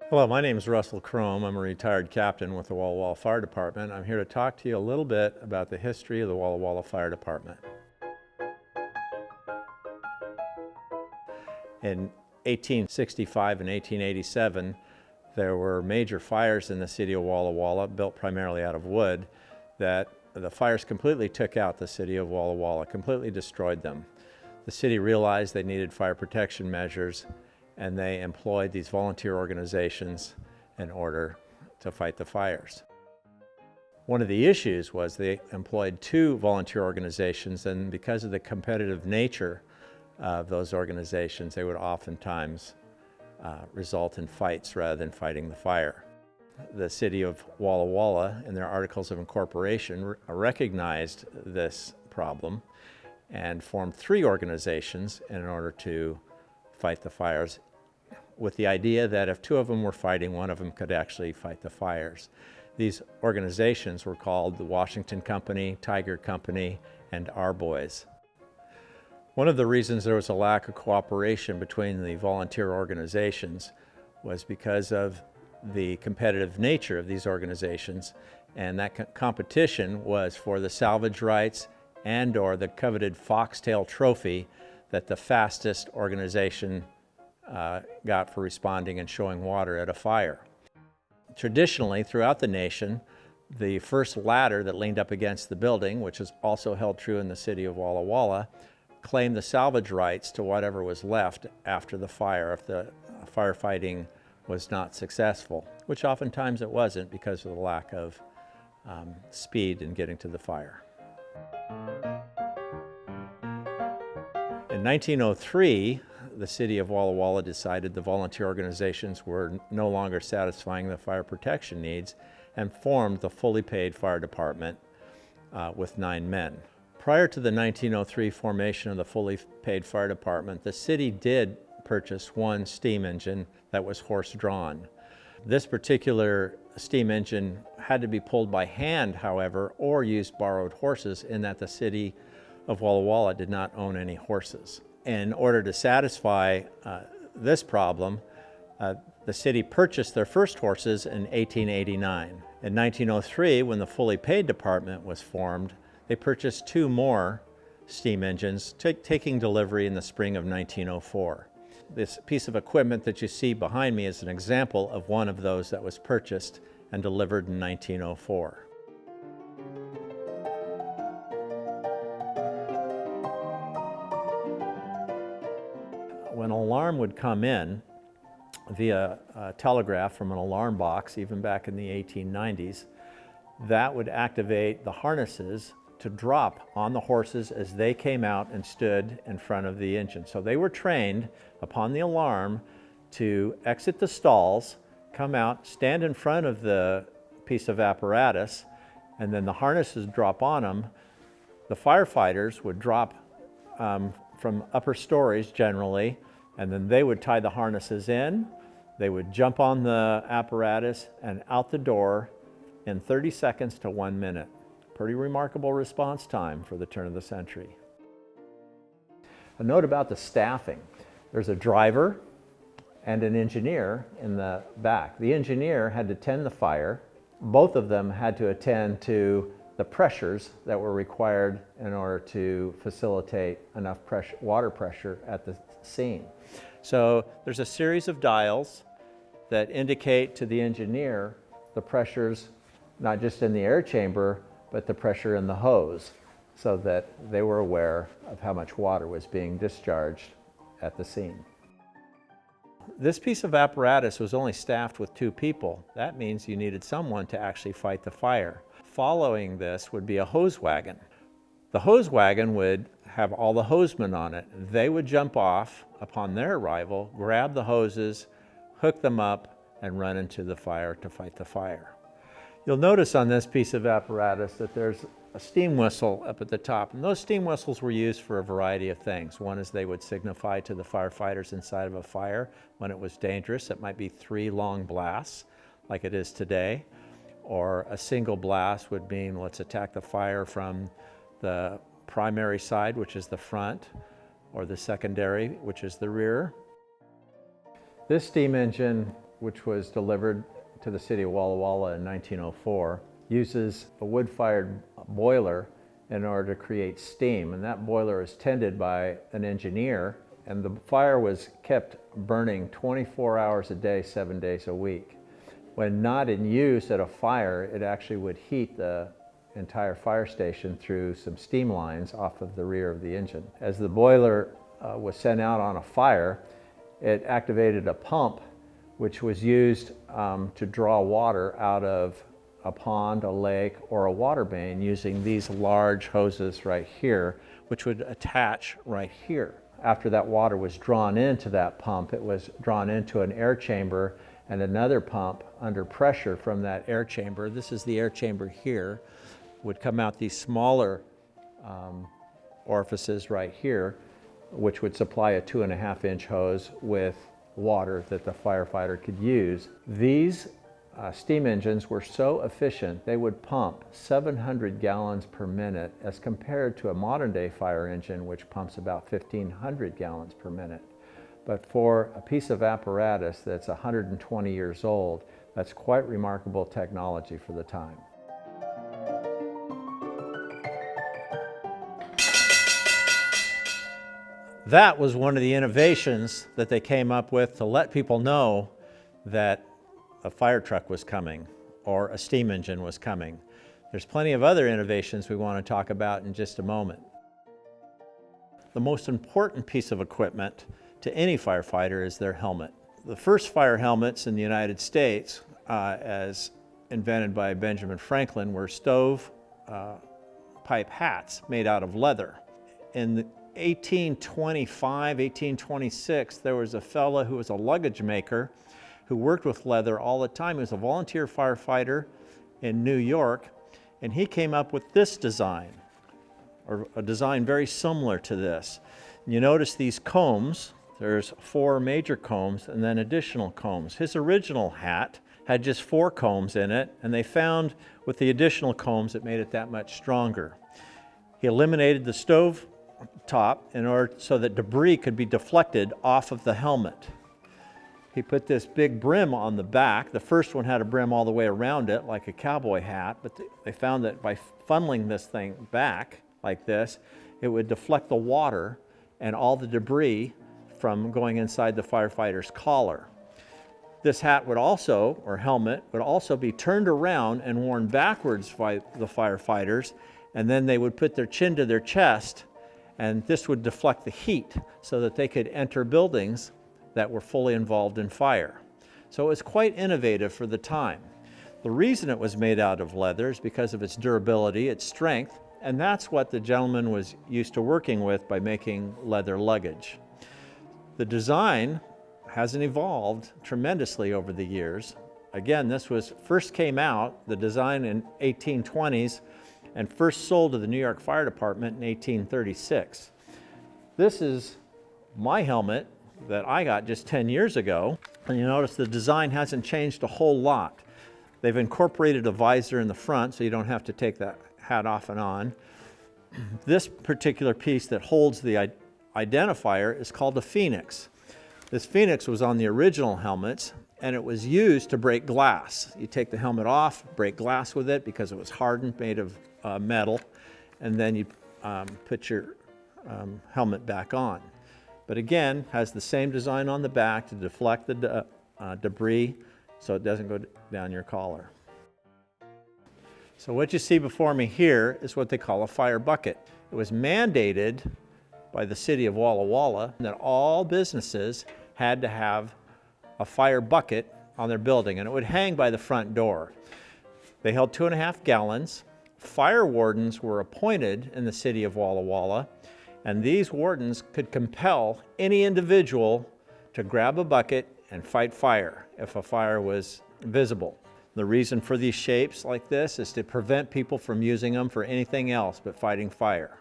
Hello, my name is Russell Kroum. I'm a retired captain with the Walla Walla Fire Department. I'm here to talk to you a little bit about the history of the Walla Walla Fire Department. In 1865 and 1887, there were major fires in the city of Walla Walla, built primarily out of wood, that the fires completely took out the city of Walla Walla, completely destroyed them. The city realized they needed fire protection measures, and they employed these volunteer organizations in order to fight the fires. One of the issues was they employed two volunteer organizations, and because of the competitive nature of those organizations, they would oftentimes result in fights rather than fighting the fire. The city of Walla Walla, in their Articles of Incorporation, recognized this problem and formed three organizations in order to fight the fires, with the idea that if two of them were fighting, one of them could actually fight the fires. These organizations were called the Washington Company, Tiger Company, and Our Boys. One of the reasons there was a lack of cooperation between the volunteer organizations was because of the competitive nature of these organizations, and that competition was for the salvage rights and/or the coveted foxtail trophy that the fastest organization got for responding and showing water at a fire. Traditionally, throughout the nation, the first ladder that leaned up against the building, which is also held true in the city of Walla Walla, claimed the salvage rights to whatever was left after the fire if the firefighting was not successful, which oftentimes it wasn't because of the lack of speed in getting to the fire. In 1903, the city of Walla Walla decided the volunteer organizations were no longer satisfying the fire protection needs and formed the fully paid fire department with 9 men. Prior to the 1903 formation of the fully paid fire department, the city did purchase one steam engine that was horse-drawn. This particular steam engine had to be pulled by hand, however, or use borrowed horses, in that the city of Walla Walla did not own any horses. In order to satisfy this problem, the city purchased their first horses in 1889. In 1903, when the fully paid department was formed, they purchased 2 more steam engines, taking delivery in the spring of 1904. This piece of equipment that you see behind me is an example of one of those that was purchased and delivered in 1904. When an alarm would come in via telegraph from an alarm box, even back in the 1890s, that would activate the harnesses to drop on the horses as they came out and stood in front of the engine. So they were trained upon the alarm to exit the stalls, come out, stand in front of the piece of apparatus, and then the harnesses drop on them. The firefighters would drop from upper stories generally, and then they would tie the harnesses in, they would jump on the apparatus and out the door in 30 seconds to 1 minute. Pretty remarkable response time for the turn of the century. A note about the staffing. There's a driver and an engineer in the back. The engineer had to tend the fire. Both of them had to attend to the pressures that were required in order to facilitate enough water pressure at the scene. So there's a series of dials that indicate to the engineer the pressures, not just in the air chamber, but the pressure in the hose, so that they were aware of how much water was being discharged at the scene. This piece of apparatus was only staffed with 2 people. That means you needed someone to actually fight the fire. Following this would be a hose wagon. The hose wagon would have all the hosesmen on it. They would jump off upon their arrival, grab the hoses, hook them up, and run into the fire to fight the fire. You'll notice on this piece of apparatus that there's a steam whistle up at the top, and those steam whistles were used for a variety of things. One is they would signify to the firefighters inside of a fire when it was dangerous. It might be 3 long blasts, like it is today, or a single blast would mean let's attack the fire from the primary side, which is the front, or the secondary, which is the rear. This steam engine which was delivered to the city of Walla Walla in 1904, uses a wood-fired boiler in order to create steam. And that boiler is tended by an engineer, and the fire was kept burning 24 hours a day, 7 days a week. When not in use at a fire, it actually would heat the entire fire station through some steam lines off of the rear of the engine. As the boiler was sent out on a fire, it activated a pump which was used to draw water out of a pond, a lake, or a water main using these large hoses right here, which would attach right here. After that water was drawn into that pump, it was drawn into an air chamber and another pump under pressure from that air chamber. This is the air chamber here, would come out these smaller orifices right here, which would supply a 2.5-inch hose with water that the firefighter could use. These steam engines were so efficient, they would pump 700 gallons per minute as compared to a modern day fire engine which pumps about 1,500 gallons per minute. But for a piece of apparatus that's 120 years old, that's quite remarkable technology for the time. That was one of the innovations that they came up with to let people know that a fire truck was coming or a steam engine was coming. There's plenty of other innovations we want to talk about in just a moment. The most important piece of equipment to any firefighter is their helmet. The first fire helmets in the United States, as invented by Benjamin Franklin, were stove pipe hats made out of leather. In 1825, 1826, there was a fellow who was a luggage maker who worked with leather all the time. He was a volunteer firefighter in New York, and he came up with this design, or a design very similar to this. You notice these combs. There's 4 major combs and then additional combs. His original hat had just 4 combs in it, and they found with the additional combs it made it that much stronger. He eliminated the stove top in order so that debris could be deflected off of the helmet. He put this big brim on the back. The first one had a brim all the way around it like a cowboy hat, but they found that by funneling this thing back like this, it would deflect the water and all the debris from going inside the firefighter's collar. This hat would also, or helmet, would also be turned around and worn backwards by the firefighters, and then they would put their chin to their chest, and this would deflect the heat so that they could enter buildings that were fully involved in fire. So it was quite innovative for the time. The reason it was made out of leather is because of its durability, its strength, and that's what the gentleman was used to working with by making leather luggage. The design hasn't evolved tremendously over the years. Again, this was first came out, the design in 1820s, and first sold to the New York Fire Department in 1836. This is my helmet that I got just 10 years ago, and you notice the design hasn't changed a whole lot. They've incorporated a visor in the front so you don't have to take that hat off and on. This particular piece that holds the identifier is called a phoenix. This phoenix was on the original helmets, and it was used to break glass. You take the helmet off, break glass with it because it was hardened, made of metal, and then you put your helmet back on. But again, has the same design on the back to deflect the debris so it doesn't go down your collar. So what you see before me here is what they call a fire bucket. It was mandated by the city of Walla Walla that all businesses had to have a fire bucket on their building, and it would hang by the front door. They held 2.5 gallons. Fire wardens were appointed in the city of Walla Walla, and these wardens could compel any individual to grab a bucket and fight fire if a fire was visible. The reason for these shapes like this is to prevent people from using them for anything else but fighting fire.